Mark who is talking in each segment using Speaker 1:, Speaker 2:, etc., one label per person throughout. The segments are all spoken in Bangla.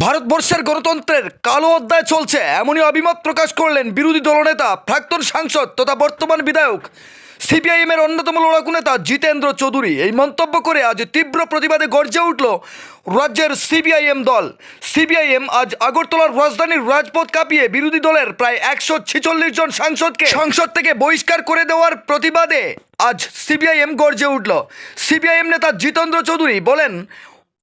Speaker 1: ভারতবর্ষের গণতন্ত্রের কালো অধ্যায় চলছে, এমনই অভিমত প্রকাশ করলেন বিরোধী দলনেতা প্রাক্তন সাংসদ তথা বর্তমান বিধায়ক সিপিআইএমের অন্যতম লড়াকু নেতা জিতেন্দ্র চৌধুরী। এই মন্তব্য করে আজ তীব্র প্রতিবাদে গর্জে উঠল রাজ্যের সিপিআইএম দল। সিপিআইএম আজ আগরতলার রাজধানীর রাজপথ কাঁপিয়ে বিরোধী দলের প্রায় 146 জন সাংসদকে সংসদ থেকে বহিষ্কার করে দেওয়ার প্রতিবাদে আজ সিপিআইএম গর্জে উঠল। সিপিআইএম নেতা জিতেন্দ্র চৌধুরী বলেন,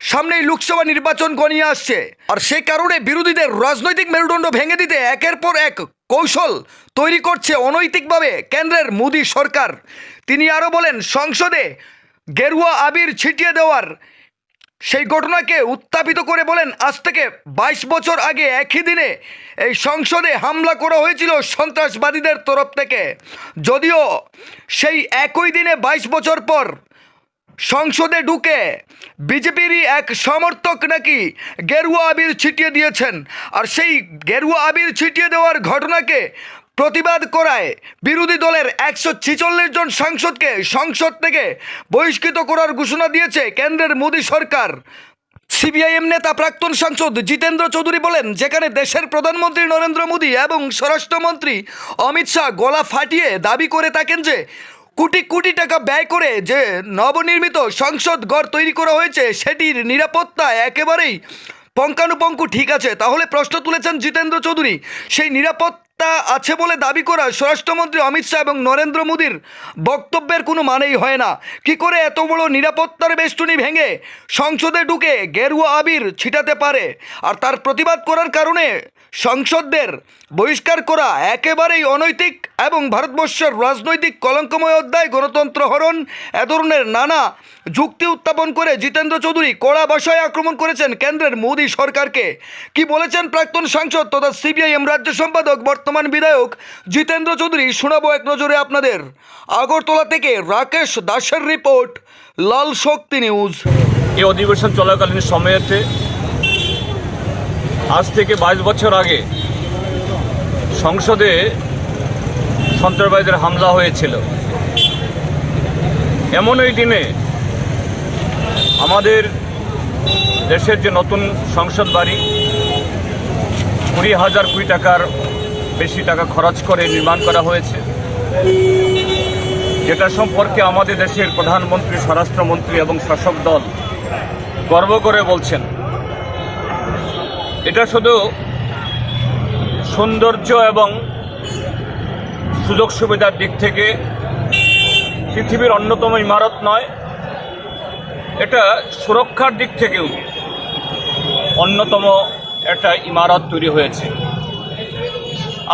Speaker 1: সামনেই লোকসভা নির্বাচন ঘনিয়ে আসছে, আর সেই কারণে বিরোধীদের রাজনৈতিক মেরুদণ্ড ভেঙে দিতে একের পর এক কৌশল তৈরি করছে অনৈতিকভাবে কেন্দ্রের মোদী সরকার। তিনি আরও বলেন, সংসদে গেরুয়া আবির ছিটিয়ে দেওয়ার সেই ঘটনাকে উত্থাপিত করে বলেন, আজ থেকে 22 বছর আগে একই দিনে এই সংসদে হামলা করা হয়েছিল সন্ত্রাসবাদীদের তরফ থেকে। যদিও সেই একই দিনে 22 বছর পর সংসদে ঢুকে বিজেপিরই এক সমর্থক নাকি গেরুয়া আবির ছিটিয়ে দিয়েছেন, আর সেই গেরুয়া আবির ছিটিয়ে দেওয়ার ঘটনাকে প্রতিবাদ করায় বিরোধী দলের 146 জন সাংসদকে সংসদ থেকে বহিষ্কৃত করার ঘোষণা দিয়েছে কেন্দ্রের মোদী সরকার। সিপিআইএম নেতা প্রাক্তন সাংসদ জিতেন্দ্র চৌধুরী বলেন, যেখানে দেশের প্রধানমন্ত্রী নরেন্দ্র মোদী এবং স্বরাষ্ট্রমন্ত্রী অমিত শাহ গলা ফাটিয়ে দাবি করে থাকেন যে কোটি কোটি টাকা ব্যয় করে যে নবনির্মিত সংসদ ঘর তৈরি করা হয়েছে সেটির নিরাপত্তা একেবারেই পঙ্খানুপঙ্খু ঠিক আছে, তাহলে প্রশ্ন তুলেছেন জিতেন্দ্র চৌধুরী, সেই নিরাপত্তা আছে বলে দাবি করা স্বরাষ্ট্রমন্ত্রী অমিত শাহ এবং নরেন্দ্র মোদীর বক্তব্যের কোনো মানেই হয় না। কি করে এত বড় নিরাপত্তার বেষ্টনী ভেঙে সংসদে ঢুকে গেরুয়া আবির ছিটাতে পারে? আর তার প্রতিবাদ করার কারণে সংসদদের বহিষ্কার করা একেবারেই অনৈতিক এবং ভারতবর্ষের রাজনৈতিক কলঙ্কময় অধ্যায়, গণতন্ত্র হরণ, এ ধরনের নানা যুক্তি উত্থাপন করে জিতেন্দ্র চৌধুরী কড়া ভাষায় আক্রমণ করেছেন কেন্দ্রের মোদী সরকারকে। কি বলেছেন প্রাক্তন সাংসদ তথা সিপিআইএম রাজ্য সম্পাদক বর্তমান বিধায়ক জিতেন্দ্র চৌধুরী শোনাবো এক নজরে আপনাদের। আগরতলা থেকে রাকেশ দাসের রিপোর্ট, লাল শক্তি নিউজ।
Speaker 2: এই অধিবেশন চলাকালীন সময়েতে আজ থেকে 22 বছর আগে সংসদে সন্ত্রাসবাদীদের হামলা হয়েছিল। এমন এই দিনে আমাদের দেশের যে নতুন সংসদ বাড়ি 20,000 কোটি টাকার বেশি টাকা খরচ করে নির্মাণ করা হয়েছে, যেটা সম্পর্কে আমাদের দেশের প্রধানমন্ত্রী, স্বরাষ্ট্রমন্ত্রী এবং শাসক দল গর্ব করে বলছেন, এটা শুধু সৌন্দর্য এবং সুযোগ সুবিধার দিক থেকে পৃথিবীর অন্যতম ইমারত নয়, এটা সুরক্ষার দিক থেকেও অন্যতম একটা ইমারত তৈরি হয়েছে।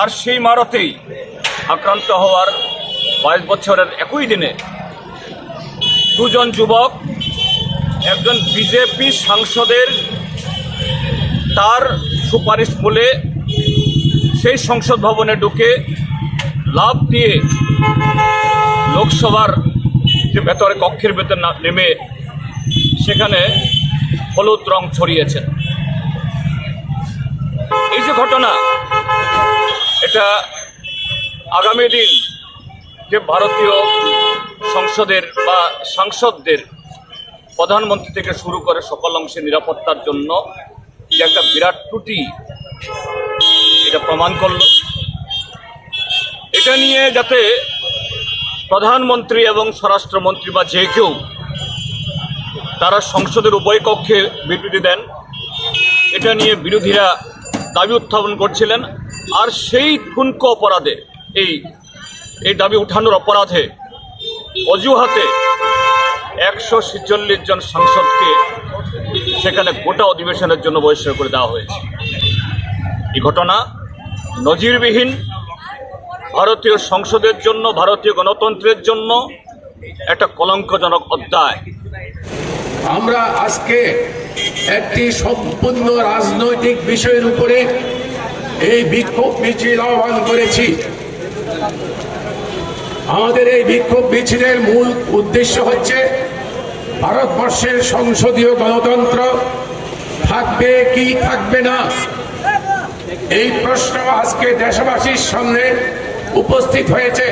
Speaker 2: আর সেই ইমারতেই আক্রান্ত হওয়ার 22 বছরের একই দিনে দুজন যুবক, একজন বিজেপি সাংসদের তার সুপারিশ বলে সেই সংসদ ভবনে ঢুকে লাফ দিয়ে লোকসভার যে ভেতরে কক্ষের ভেতর নেমে সেখানে হলুদ রং ছড়িয়েছেন। এই যে ঘটনা, এটা আগামী দিন যে ভারতীয় সংসদের বা সাংসদদের প্রধানমন্ত্রী থেকে শুরু করে সকল অংশে নিরাপত্তার জন্য যে একটা বিরাট ত্রুটি, এটা প্রমাণ করল। এটা নিয়ে যাতে প্রধানমন্ত্রী এবং স্বরাষ্ট্রমন্ত্রী বা যে কেউ তারা সংসদের উভয় কক্ষে বিবৃতি দেন, এটা নিয়ে বিরোধীরা দাবি উত্থাপন করছিলেন। আর সেই ঠুনকো অপরাধে, এই দাবি উঠানোর অপরাধে অজুহাতে 146 জন সাংসদকে সেখানে গোটা অধিবেশনের জন্য বহিষ্কার করে দেওয়া হয়েছে। এই ঘটনা নজিরবিহীন, ভারতীয় সংসদের জন্য, ভারতীয় গণতন্ত্রের জন্য একটা কলঙ্কজনক অধ্যায়।
Speaker 3: আমরা আজকে একটি সম্পূর্ণ রাজনৈতিক বিষয়ের উপরে এই বিক্ষোভ মিছিল আহ্বান করেছি। আমাদের এই বিক্ষোভ মিছিলের মূল উদ্দেশ্য হচ্ছে ভারতবর্ষের সংসদীয় গণতন্ত্র থাকবে কি থাকবে না, এই প্রশ্ন আজকে দেশবাসীর সামনে উপস্থিত হয়েছে।